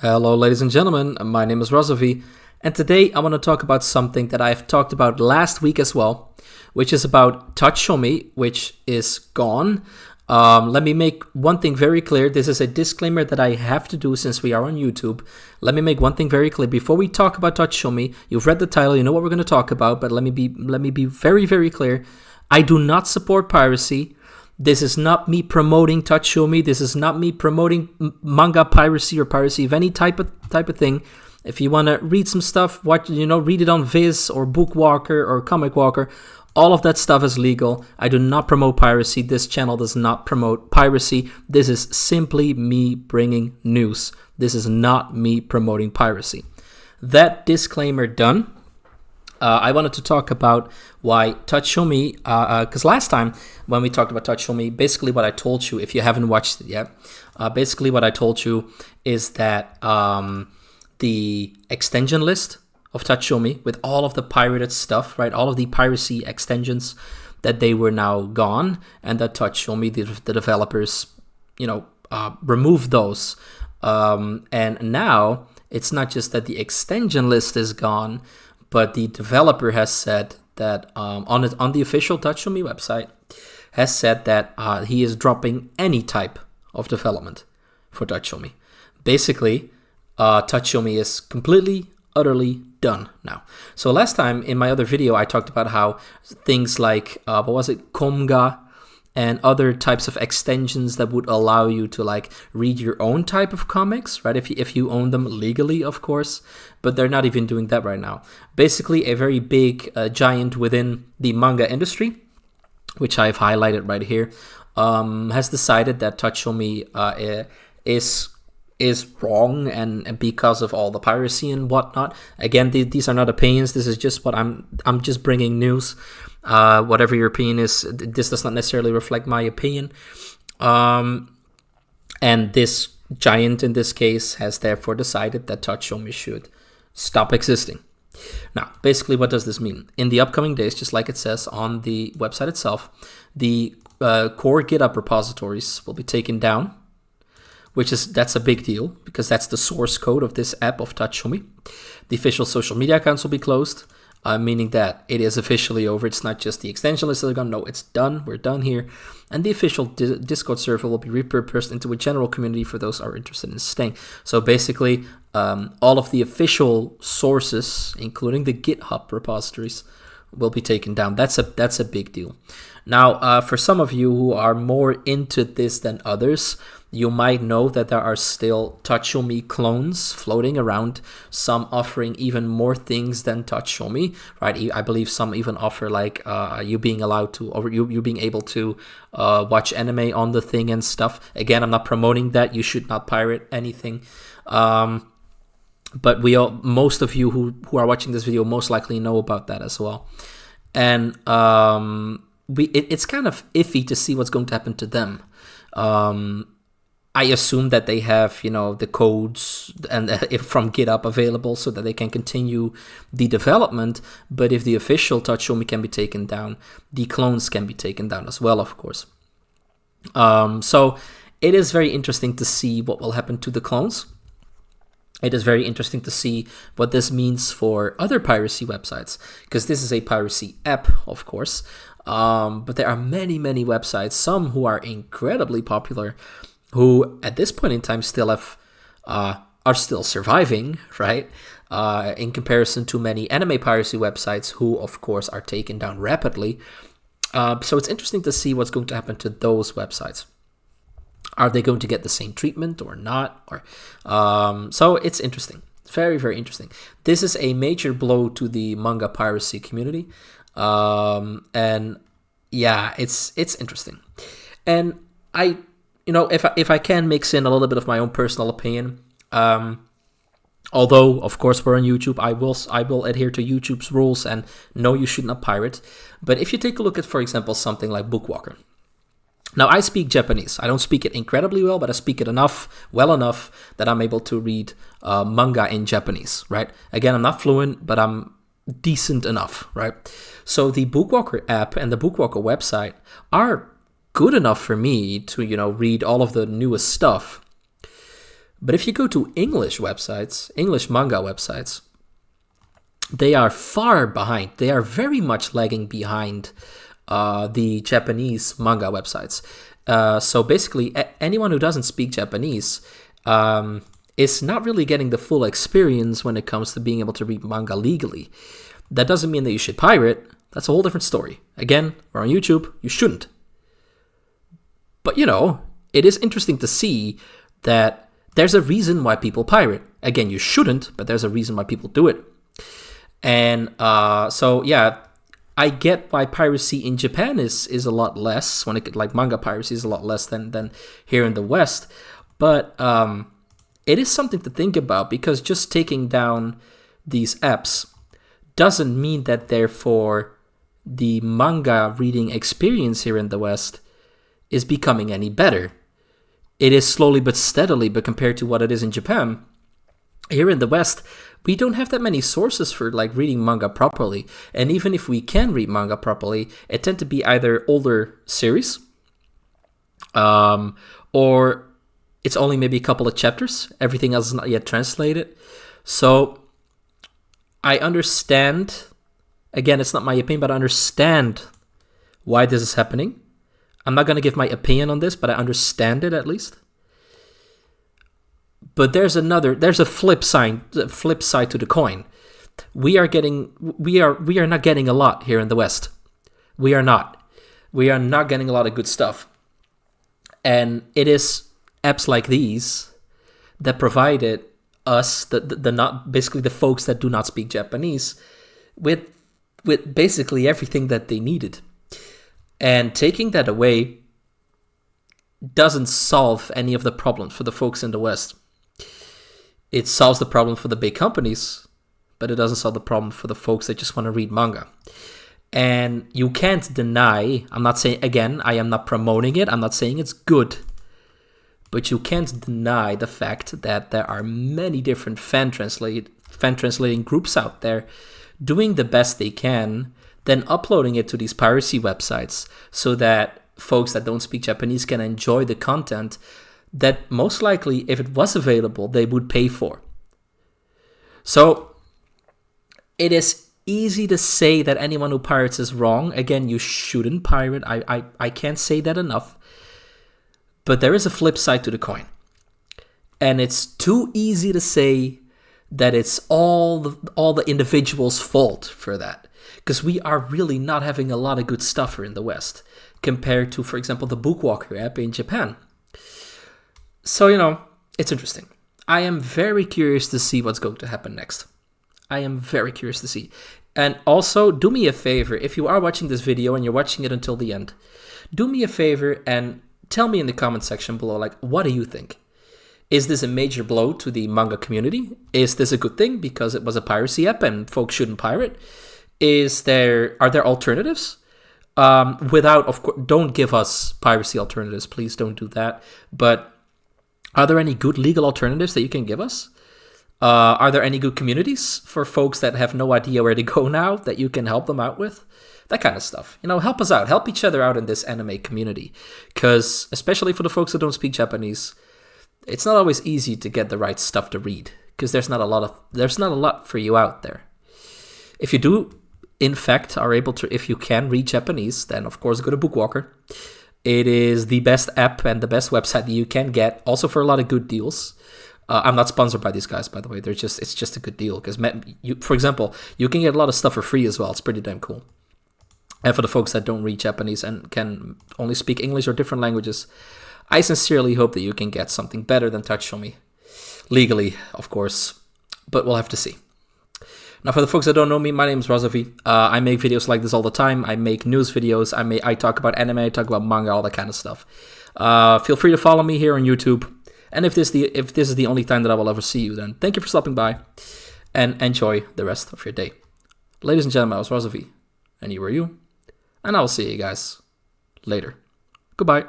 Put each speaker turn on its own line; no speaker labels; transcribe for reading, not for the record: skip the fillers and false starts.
Hello, ladies and gentlemen. My name is Razovy, and today I want to talk about something that I've talked about last week as well, which is about Tachiyomi, which is gone. Let me make one thing very clear. This is a disclaimer that I have to do since we are on YouTube. Let me make one thing very clear. Before we talk about Tachiyomi, you've read the title, you know what we're going to talk about, but let me be very, very clear. I do not support piracy. This is not me promoting Tachiyomi. This is not me promoting manga piracy or piracy of any type of thing. If you want to read some stuff, read it on Viz or Bookwalker or Comic Walker. All of that stuff is legal. I do not promote piracy. This channel does not promote piracy. This is simply me bringing news. This is not me promoting piracy. That disclaimer done. I wanted to talk about why Tachiyomi, because last time when we talked about Tachiyomi, basically what I told you, if you haven't watched it yet, basically what I told you is that the extension list of Tachiyomi with all of the pirated stuff, right, all of the piracy extensions, that they were now gone, and that Tachiyomi, the developers, removed those. And now it's not just that the extension list is gone, but the developer has said that on the official Tachiyomi website, has said that he is dropping any type of development for Tachiyomi. Basically, Tachiyomi is completely, utterly done now. So last time in my other video, I talked about how things like, Komga, and other types of extensions that would allow you to read your own type of comics, right? If you own them legally, of course, but they're not even doing that right now. Basically, a very big giant within the manga industry, which I've highlighted right here, has decided that Tachiyomi is wrong, and because of all the piracy and whatnot. Again, these are not opinions. This is just what I'm just bringing news. Whatever your opinion is, this does not necessarily reflect my opinion. And this giant, in this case, has therefore decided that Tachiyomi should stop existing. Now, basically, what does this mean? In the upcoming days, just like it says on the website itself, the core GitHub repositories will be taken down, that's a big deal because that's the source code of this app of Tachiyomi. The official social media accounts will be closed, meaning that it is officially over. It's not just the extension list that are gone. No, it's done. We're done here. And the official Discord server will be repurposed into a general community for those who are interested in staying. So basically, all of the official sources, including the GitHub repositories, will be taken down. That's a big deal. Now, for some of you who are more into this than others, you might know that there are still Tachiyomi clones floating around, some offering even more things than Tachiyomi, right? I believe some even offer you being allowed to, or you being able to watch anime on the thing and stuff. Again, I'm not promoting that. You should not pirate anything. But most of you who are watching this video most likely know about that as well. And it's kind of iffy to see what's going to happen to them. I assume that they have, the codes and from GitHub available so that they can continue the development. But if the official Tachiyomi can be taken down, the clones can be taken down as well, of course. So it is very interesting to see what will happen to the clones. It is very interesting to see what this means for other piracy websites, because this is a piracy app, of course. But there are many, many websites, some who are incredibly popular, who at this point in time still are still surviving, right? In comparison to many anime piracy websites who, of course, are taken down rapidly. So it's interesting to see what's going to happen to those websites. Are they going to get the same treatment or not? So it's interesting. Very, very interesting. This is a major blow to the manga piracy community. And yeah, it's interesting. And if I can mix in a little bit of my own personal opinion, although of course we're on YouTube, I will adhere to YouTube's rules and no, you should not pirate. But if you take a look at, for example, something like Bookwalker. Now, I speak Japanese. I don't speak it incredibly well, but I speak it well enough that I'm able to read manga in Japanese, right? Again, I'm not fluent, but I'm decent enough, right? So the Bookwalker app and the Bookwalker website are good enough for me to, read all of the newest stuff. But if you go to English websites, English manga websites, they are far behind. They are very much lagging behind the Japanese manga websites. So basically, anyone who doesn't speak Japanese is not really getting the full experience when it comes to being able to read manga legally. That doesn't mean that you should pirate. That's a whole different story. Again, we're on YouTube. You shouldn't. But, you know, it is interesting to see that there's a reason why people pirate. Again, you shouldn't, but there's a reason why people do it. And so, yeah, I get why piracy in Japan is a lot less, like manga piracy is a lot less than here in the West. But it is something to think about, because just taking down these apps doesn't mean that therefore the manga reading experience here in the West is becoming any better. It is slowly but steadily, but compared to what it is in Japan, here in the West, we don't have that many sources for like reading manga properly. And even if we can read manga properly, it tend to be either older series, or it's only maybe a couple of chapters. Everything else is not yet translated. So I understand, again, it's not my opinion, but I understand why this is happening. I'm not going to give my opinion on this, but I understand it at least. But there's a flip side to the coin. We are not getting a lot here in the West. We are not getting a lot of good stuff. And it is apps like these that provided us, basically the folks that do not speak Japanese, with basically everything that they needed. And taking that away doesn't solve any of the problems for the folks in the West. It solves the problem for the big companies, but it doesn't solve the problem for the folks that just want to read manga. And you can't deny, I'm not saying, again, I am not promoting it, I'm not saying it's good, but you can't deny the fact that there are many different fan translating groups out there doing the best they can, then uploading it to these piracy websites so that folks that don't speak Japanese can enjoy the content that most likely, if it was available, they would pay for. So it is easy to say that anyone who pirates is wrong. Again, you shouldn't pirate. I can't say that enough. But there is a flip side to the coin. And it's too easy to say that it's all the individual's fault for that. Because we are really not having a lot of good stuff here in the West compared to, for example, the Bookwalker app in Japan. So, you know, it's interesting. I am very curious to see what's going to happen next. I am very curious to see. And also, do me a favor, if you are watching this video and you're watching it until the end, do me a favor and tell me in the comment section below, like, what do you think? Is this a major blow to the manga community? Is this a good thing because it was a piracy app and folks shouldn't pirate? Are there alternatives? Of course, don't give us piracy alternatives. Please don't do that. But are there any good legal alternatives that you can give us? Are there any good communities for folks that have no idea where to go now that you can help them out with? That kind of stuff. You know, help us out. Help each other out in this anime community. Because, especially for the folks that don't speak Japanese, it's not always easy to get the right stuff to read. Because there's not a lot for you out there. If you do, in fact, are able to, if you can read Japanese, then of course go to Bookwalker. It is the best app and the best website that you can get, also for a lot of good deals. I'm not sponsored by these guys, by the way. It's just a good deal. Because, for example, you can get a lot of stuff for free as well. It's pretty damn cool. And for the folks that don't read Japanese and can only speak English or different languages, I sincerely hope that you can get something better than Tachiyomi. Legally, of course. But we'll have to see. Now, for the folks that don't know me, my name is Razovy. I make videos like this all the time. I make news videos. I talk about anime. I talk about manga, all that kind of stuff. Feel free to follow me here on YouTube. And if this is the only time that I will ever see you, then thank you for stopping by. And enjoy the rest of your day. Ladies and gentlemen, I was Razovy. And you were you. And I will see you guys later. Goodbye.